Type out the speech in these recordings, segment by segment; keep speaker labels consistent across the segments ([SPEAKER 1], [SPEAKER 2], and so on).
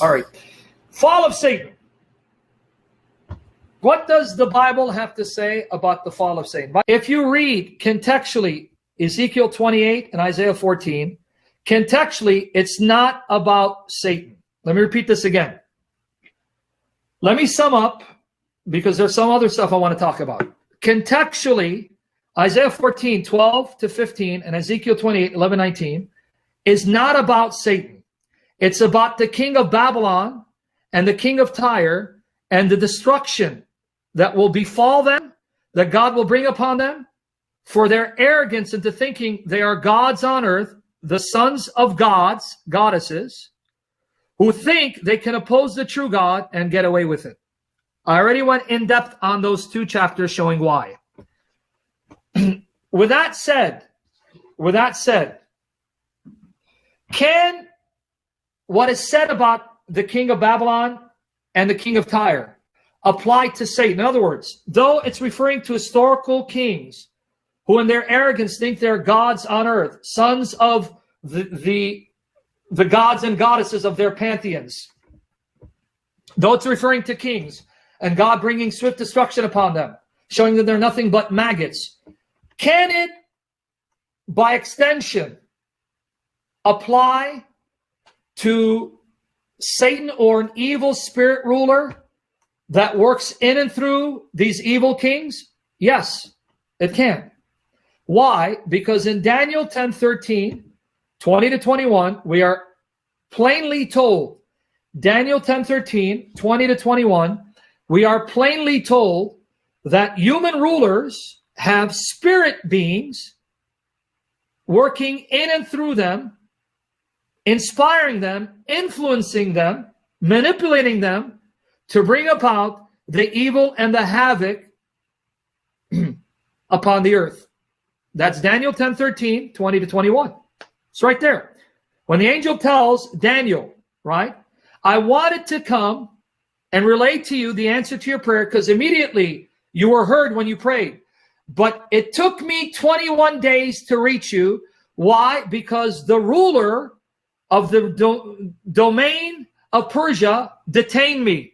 [SPEAKER 1] All right. Fall of Satan. What does the Bible have to say about the fall of Satan? If you read contextually Ezekiel 28 and Isaiah 14, contextually, it's not about Satan. Let me repeat this again. Let me sum up, because there's some other stuff I want to talk about. Contextually, Isaiah 14, 12 to 15, and Ezekiel 28, 11, 19, is not about Satan. It's about the king of Babylon and the king of Tyre and the destruction that will befall them, that God will bring upon them for their arrogance into thinking they are gods on earth, the sons of gods, goddesses, who think they can oppose the true God and get away with it. I already went in depth on those 2 chapters showing why. With that said, can what is said about the king of Babylon and the king of Tyre apply to Satan? In other words, though it's referring to historical kings who in their arrogance think they're gods on earth, sons of the gods and goddesses of their pantheons, though it's referring to kings and God bringing swift destruction upon them, showing that they're nothing but maggots, can it, by extension, apply to Satan or an evil spirit ruler that works in and through these evil kings? Yes, it can. Why? Because in Daniel 10:13, 20 to 21, we are plainly told, Daniel 10:13, 20 to 21, we are plainly told that human rulers have spirit beings working in and through them, inspiring them, influencing them, manipulating them to bring about the evil and the havoc upon the earth. That's Daniel 10:13, 20 to 21. It's right there. When the angel tells Daniel, right, I wanted to come and relate to you the answer to your prayer because immediately you were heard when you prayed. But it took me 21 days to reach you. Why? Because the ruler of the domain of Persia detained me.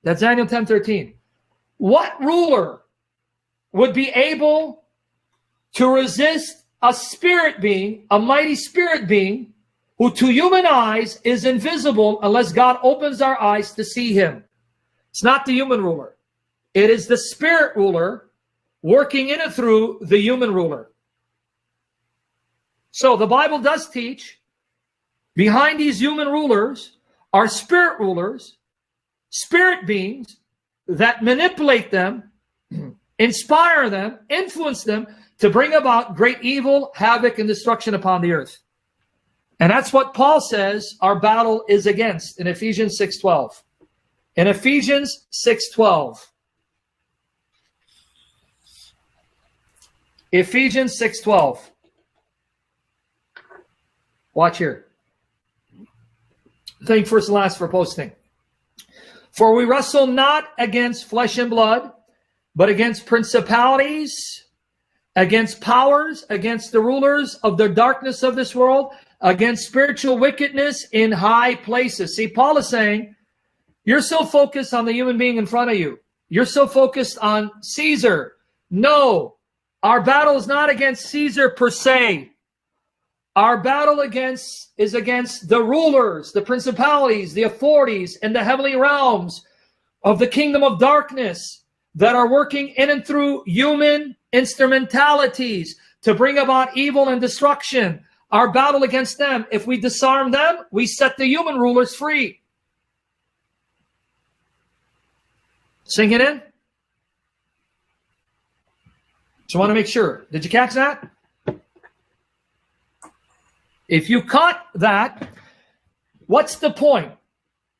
[SPEAKER 1] That's Daniel 10:13. What ruler would be able to resist a spirit being, a mighty spirit being, who to human eyes is invisible unless God opens our eyes to see him? It's not the human ruler. It is the spirit ruler working in and through the human ruler. So the Bible does teach behind these human rulers are spirit rulers, spirit beings that manipulate them, inspire them, influence them to bring about great evil, havoc, and destruction upon the earth. And that's what Paul says our battle is against in Ephesians 6:12. In Ephesians 6:12. Ephesians 6:12. Watch here. Thank first and last for posting. For we wrestle not against flesh and blood, but against principalities, against powers, against the rulers of the darkness of this world, against spiritual wickedness in high places. See, Paul is saying, you're so focused on the human being in front of you. You're so focused on Caesar. No, our battle is not against Caesar per se. Our battle is against the rulers, the principalities, the authorities in the heavenly realms of the kingdom of darkness that are working in and through human instrumentalities to bring about evil and destruction. Our battle against them, if we disarm them, we set the human rulers free. Sing it in. Just want to make sure. Did you catch that? If you caught that, what's the point?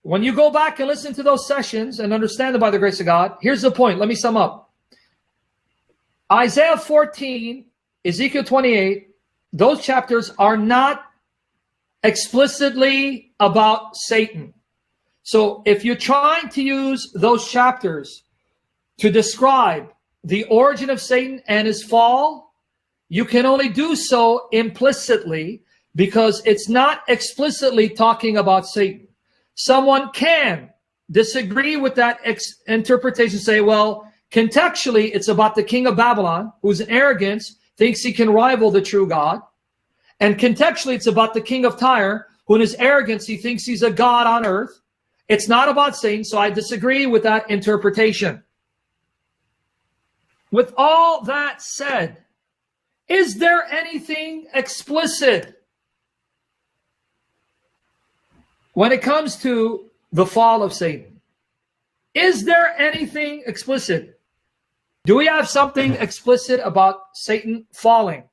[SPEAKER 1] When you go back and listen to those sessions and understand them by the grace of God, here's the point. Let me sum up. Isaiah 14, Ezekiel 28, those chapters are not explicitly about Satan. So if you're trying to use those chapters to describe the origin of Satan and his fall, you can only do so implicitly because it's not explicitly talking about Satan. someone can disagree with that interpretation, say, well, contextually, it's about the king of Babylon, who's in arrogance, thinks he can rival the true God. And contextually, it's about the king of Tyre, who in his arrogance, he thinks he's a god on earth. It's not about Satan, so I disagree with that interpretation. With all that said, is there anything explicit when it comes to the fall of Satan? Is there anything explicit? Do we have something explicit about Satan falling?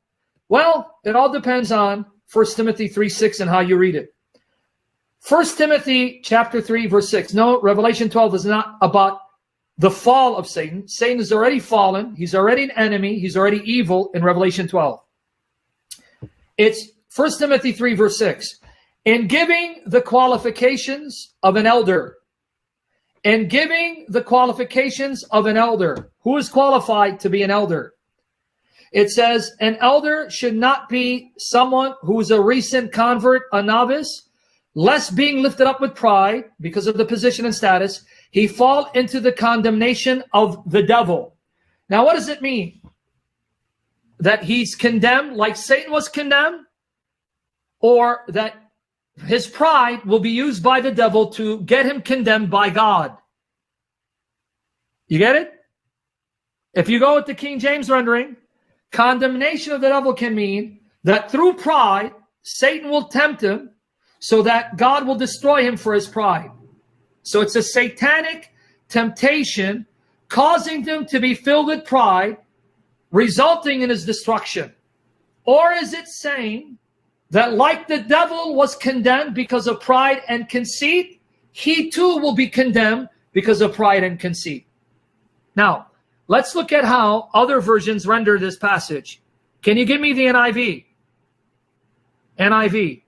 [SPEAKER 1] Well, it all depends on 1 Timothy 3:6 and how you read it. 1 Timothy chapter 3, verse 6. No, Revelation 12 is not about the fall of Satan. Satan is already fallen. He's already an enemy. He's already evil in Revelation 12. It's 1 Timothy 3, verse 6. In giving the qualifications of an elder, in giving the qualifications of an elder, who is qualified to be an elder? It says, an elder should not be someone who is a recent convert, a novice, lest being lifted up with pride because of the position and status, he fall into the condemnation of the devil. Now, what does it mean? That he's condemned like Satan was condemned? Or that his pride will be used by the devil to get him condemned by God? You get it? If you go with the King James rendering, condemnation of the devil can mean that through pride, Satan will tempt him so that God will destroy him for his pride. So it's a satanic temptation causing him to be filled with pride, resulting in his destruction. Or is it saying that like the devil was condemned because of pride and conceit, he too will be condemned because of pride and conceit? Now, let's look at how other versions render this passage. Can you give me the NIV? NIV.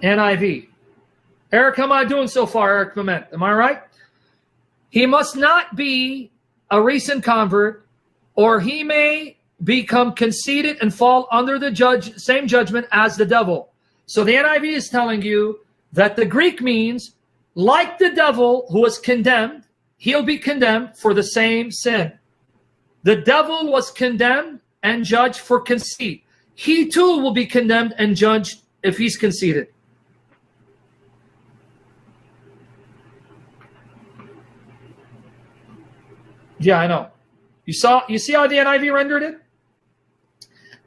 [SPEAKER 1] NIV. Eric, how am I doing so far, Eric Clement? Am I right? He must not be a recent convert, or he may become conceited and fall under the same judgment as the devil. So the NIV is telling you that the Greek means, like the devil who was condemned, he'll be condemned for the same sin. The devil was condemned and judged for conceit. He too will be condemned and judged if he's conceited. Yeah, I know. You see how the NIV rendered it?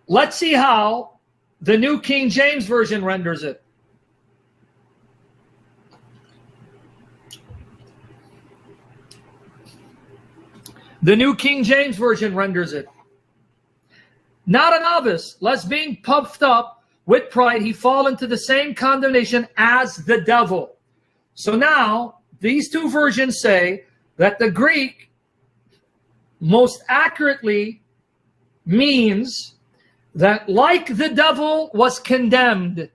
[SPEAKER 1] Let's see how the New King James Version renders it. The New King James Version renders it. Not a novice, lest being puffed up with pride, he fall into the same condemnation as the devil. So now, these two versions say that the Greek most accurately means that like the devil was condemned,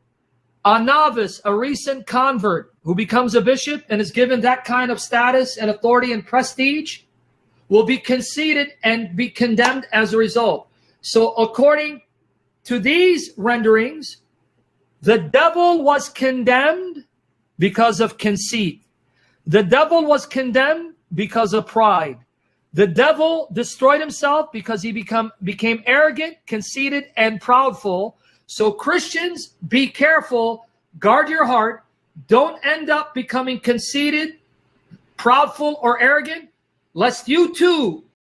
[SPEAKER 1] a novice, a recent convert who becomes a bishop and is given that kind of status and authority and prestige will be conceited and be condemned as a result. So according to these renderings, the devil was condemned because of conceit. The devil was condemned because of pride. The devil destroyed himself because he became arrogant, conceited, and proudful. So Christians, be careful, guard your heart. Don't end up becoming conceited, proudful, or arrogant, lest you too